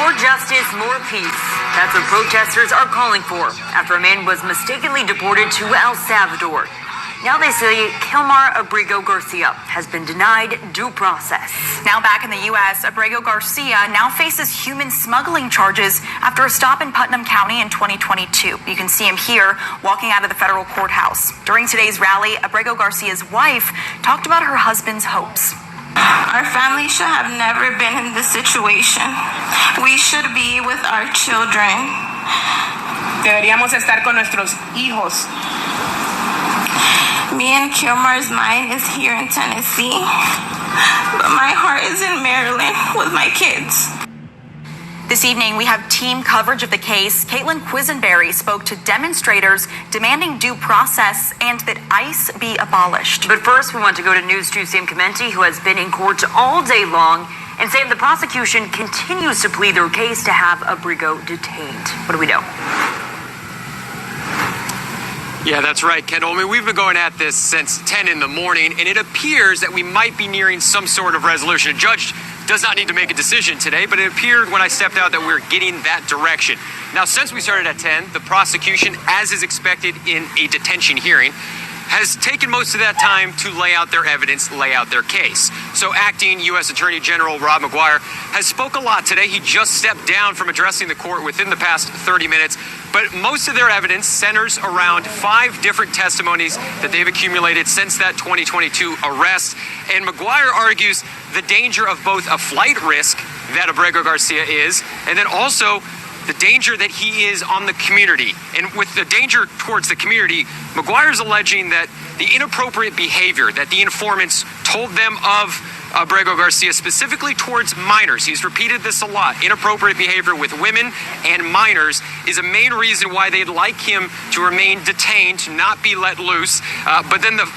More justice, more peace. That's what protesters are calling for after a man was mistakenly deported to El Salvador. Now they say Kilmar Abrego Garcia has been denied due process. Now back in the U.S., Abrego Garcia now faces human smuggling charges after a stop in Putnam County in 2022. You can see him here walking out of the federal courthouse. During today's rally, Abrego Garcia's wife talked about her husband's hopes. Our family should have never been in this situation. We should be with our children. Deberíamos estar con nuestros hijos. Me and Kilmar's mind is here in Tennessee, but my heart is in Maryland with my kids. This evening, we have team coverage of the case. Caitlin Quisenberry spoke to demonstrators demanding due process and that ICE be abolished. But first, we want to go to News 2's Sam Clementi, who has been in court all day long, and saying the prosecution continues to plead their case to have Abrego detained. What do we know? Yeah, that's right, Kendall. I mean, we've been going at this since 10 in the morning, and it appears that we might be nearing some sort of resolution. A judge does not need to make a decision today, but it appeared when I stepped out that we're getting that direction. Now, since we started at 10, the prosecution, as is expected in a detention hearing, has taken most of that time to lay out their evidence, lay out their case. So acting U.S. Attorney General Rob McGuire has spoke a lot today. He just stepped down from addressing the court within the past 30 minutes, but most of their evidence centers around 5 different testimonies that they've accumulated since that 2022 arrest. And McGuire argues the danger of both a flight risk that Abrego Garcia is, and then also the danger that he is on the community. And with the danger towards the community, McGuire's alleging that the inappropriate behavior that the informants told them of Abrego Garcia, specifically towards minors, he's repeated this a lot, inappropriate behavior with women and minors is a main reason why they'd like him to remain detained, to not be let loose. But then the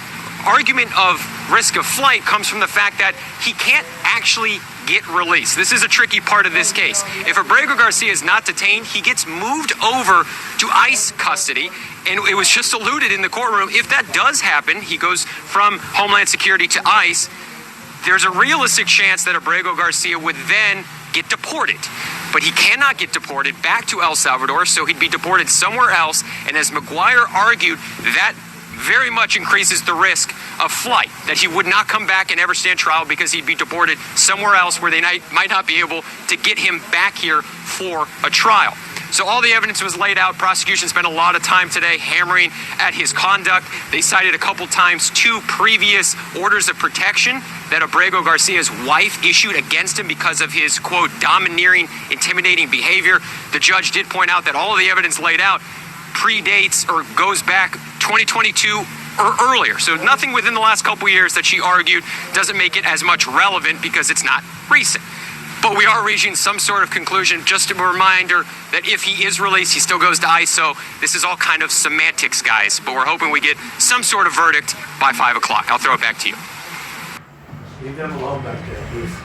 argument of risk of flight comes from the fact that he can't actually get released. This is a tricky part of this case. If Abrego Garcia is not detained, he gets moved over to ICE custody, and it was just alluded in the courtroom, if that does happen, he goes from Homeland Security to ICE, there's a realistic chance that Abrego Garcia would then get deported. But he cannot get deported back to El Salvador, so he'd be deported somewhere else, and as McGuire argued, that very much increases the risk of flight, that he would not come back and ever stand trial because he'd be deported somewhere else where they might not be able to get him back here for a trial. So all the evidence was laid out. Prosecution spent a lot of time today hammering at his conduct. They cited a couple times 2 previous orders of protection that Abrego Garcia's wife issued against him because of his, quote, domineering, intimidating behavior. The judge did point out that all of the evidence laid out predates or goes back 2022 or earlier. So nothing within the last couple years that she argued doesn't make it as much relevant because it's not recent. But we are reaching some sort of conclusion. Just a reminder that if he is released, he still goes to ICE. So this is all kind of semantics, guys. But we're hoping we get some sort of verdict by 5 o'clock. I'll throw it back to you. Leave them alone back